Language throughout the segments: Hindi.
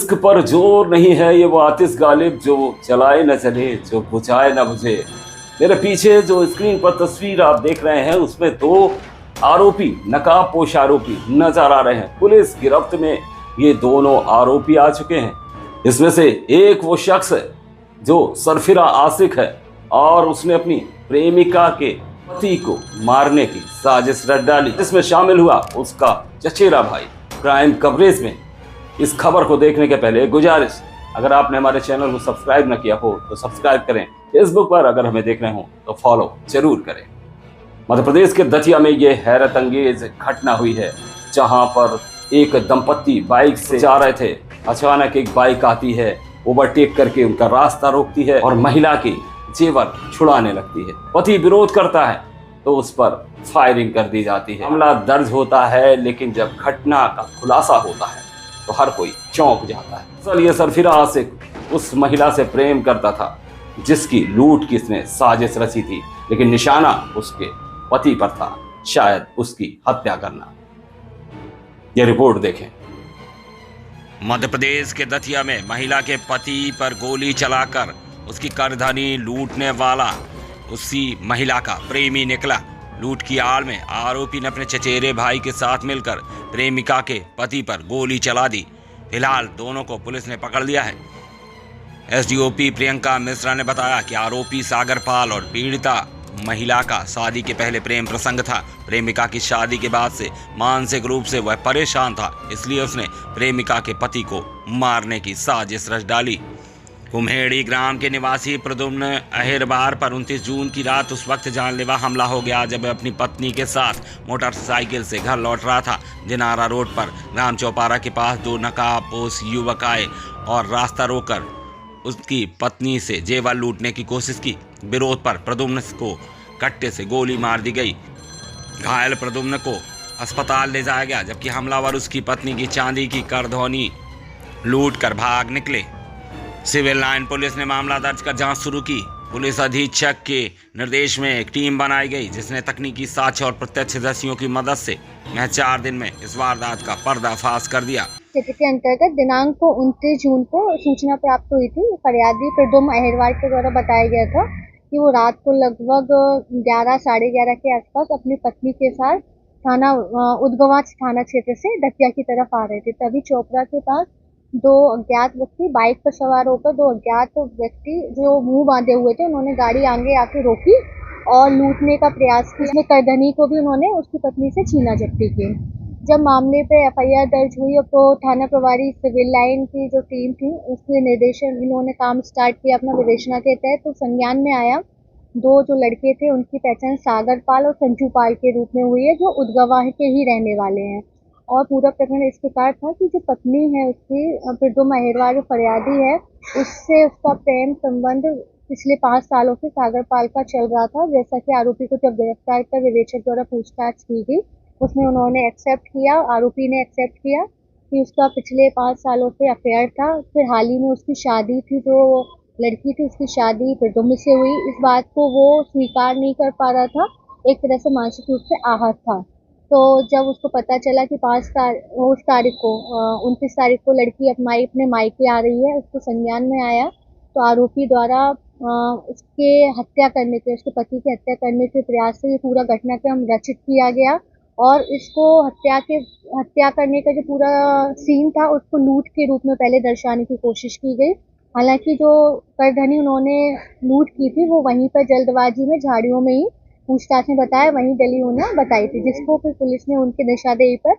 इश्क पर जोर नहीं है ये वो आतिश गालिब, जो चलाए न चले जो बुझाए न बुझे। मेरे पीछे जो स्क्रीन पर तस्वीर आप देख रहे हैं उसमें दो आरोपी, नकाबपोश आरोपी नजर आ रहे हैं। पुलिस गिरफ्त में ये दोनों आरोपी आ चुके हैं। इसमें से एक वो शख्स है जो सरफिरा आशिक है और उसने अपनी प्रेमिका के पति को मारने की साजिश रच डाली, जिसमें शामिल हुआ उसका चचेरा भाई। क्राइम कवरेज में इस खबर को देखने के पहले गुजारिश, अगर आपने हमारे चैनल को सब्सक्राइब न किया हो तो सब्सक्राइब करें। फेसबुक पर अगर हमें देख रहे हो तो फॉलो जरूर करें। मध्य प्रदेश के दतिया में ये हैरत अंगेज घटना हुई है, जहां पर एक दंपत्ति बाइक से जा रहे थे। अचानक एक बाइक आती है, ओवरटेक करके उनका रास्ता रोकती है और महिला की जेवर छुड़ाने लगती है। पति विरोध करता है तो उस पर फायरिंग कर दी जाती है। मामला दर्ज होता है, लेकिन जब घटना का खुलासा होता है तो हर कोई चौंक जाता है। असल ये सरफिरा आशिक उस महिला से प्रेम करता था जिसकी लूट की इसने साजिश रची थी, लेकिन निशाना उसके पति पर था, शायद उसकी हत्या करना। यह रिपोर्ट देखें। मध्य प्रदेश के दतिया में महिला के पति पर गोली चलाकर उसकी करधनी लूटने वाला उसी महिला का प्रेमी निकला। लूट की आड़ में आरोपी ने अपने चचेरे भाई के साथ मिलकर प्रेमिका के पति पर गोली चला दी। फिलहाल दोनों को पुलिस ने पकड़ लिया है। एसडीओपी प्रियंका मिश्रा ने बताया कि आरोपी सागर पाल और पीड़िता महिला का शादी के पहले प्रेम प्रसंग था। प्रेमिका की शादी के बाद से मानसिक रूप से वह परेशान था, इसलिए उसने प्रेमिका के पति को मारने की साजिश रच डाली। कुम्हेड़ी ग्राम के निवासी प्रद्युम्न अहिरबार पर 29 जून की रात उस वक्त जानलेवा हमला हो गया जब वह अपनी पत्नी के साथ मोटरसाइकिल से घर लौट रहा था। दिनारा रोड पर ग्राम चौपारा के पास दो नकाबपोश युवक आए और रास्ता रोककर उसकी पत्नी से जेवर लूटने की कोशिश की। विरोध पर प्रद्युम्न को कट्टे से गोली मार दी गई। घायल प्रद्युम्न को अस्पताल ले जाया गया, जबकि हमलावर उसकी पत्नी की चांदी की करधौनी लूट कर भाग निकले। सिविल लाइन पुलिस ने मामला दर्ज कर जांच शुरू की। पुलिस अधीक्षक के निर्देश में एक टीम बनाई गई जिसने तकनीकी साक्ष्य और प्रत्यक्षदर्शियों की मदद से महज 4 दिन में इस वारदात का पर्दाफाश कर दिया। क्षेत्र के अंतर्गत दिनांक को 29 जून को सूचना प्राप्त हुई थी। फरियादी प्रद्युम्न अहिरवार के द्वारा बताया गया था कि वो रात को लगभग 11 साढ़े 11 के आसपास अपनी पत्नी के साथ थाना उदगवा थाना क्षेत्र से दतिया की तरफ आ रहे थे। तभी चोपड़ा के पास दो अज्ञात व्यक्ति बाइक पर सवार होकर दो अज्ञात व्यक्ति जो मुंह बांधे हुए थे, उन्होंने गाड़ी आगे आके रोकी और लूटने का प्रयास किया। उसमें करधनी को भी उन्होंने उसकी पत्नी से छीना झपटी की। जब मामले पे एफआईआर दर्ज हुई तो थाना प्रभारी सिविल लाइन की जो टीम थी उसके निर्देशन इन्होंने काम स्टार्ट किया अपना विवेचना के तहत। तो संज्ञान में आया दो जो लड़के थे उनकी पहचान सागर पाल और संजू पाल के रूप में हुई है, जो उदगवा के ही रहने वाले हैं। और पूरा प्रकरण इस प्रकार था कि जो पत्नी है उसकी प्रद्युम्न अहिरवार जो फरियादी है उससे उसका प्रेम संबंध पिछले 5 सालों से सागर पाल का चल रहा था। जैसा कि आरोपी को जब गिरफ्तार कर विवेचक द्वारा पूछताछ की गई उसमें उन्होंने एक्सेप्ट किया, आरोपी ने एक्सेप्ट किया कि उसका पिछले 5 सालों से अफेयर था। फिर हाल ही में उसकी शादी थी, जो लड़की थी उसकी शादी प्रद्युम्न से हुई। इस बात को वो स्वीकार नहीं कर पा रहा था, एक तरह से मानसिक रूप से आहत था। तो जब उसको पता चला कि 29 तारीख को लड़की अपने मायके आ रही है, उसको संज्ञान में आया तो आरोपी द्वारा उसके हत्या करने के, उसके पति की हत्या करने के प्रयास से ये पूरा घटनाक्रम रचित किया गया और इसको हत्या करने का जो पूरा सीन था उसको लूट के रूप में पहले दर्शाने की कोशिश की गई। हालांकि जो करधनी उन्होंने लूट की थी वो वहीं पर जल्दबाजी में झाड़ियों में ही पूछताछ में बताया, वहीं डली उन्हें बताई थी, जिसको फिर पुलिस ने उनके निशानदेही पर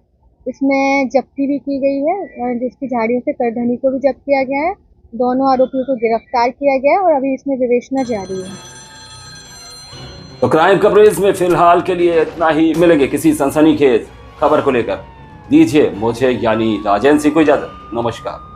इसमें जब्ती भी की गई है, जिसकी झाड़ियों से करधनी को भी जब्त किया गया है। दोनों आरोपियों को गिरफ्तार किया गया और अभी इसमें विवेचना जारी है। तो क्राइम कवरेज में फिलहाल के लिए इतना ही। मिलेंगे किसी सनसनीखेज खबर को लेकर। दीजिए मुझे यानी राजेंद्र सिंह को इजाजत। नमस्कार।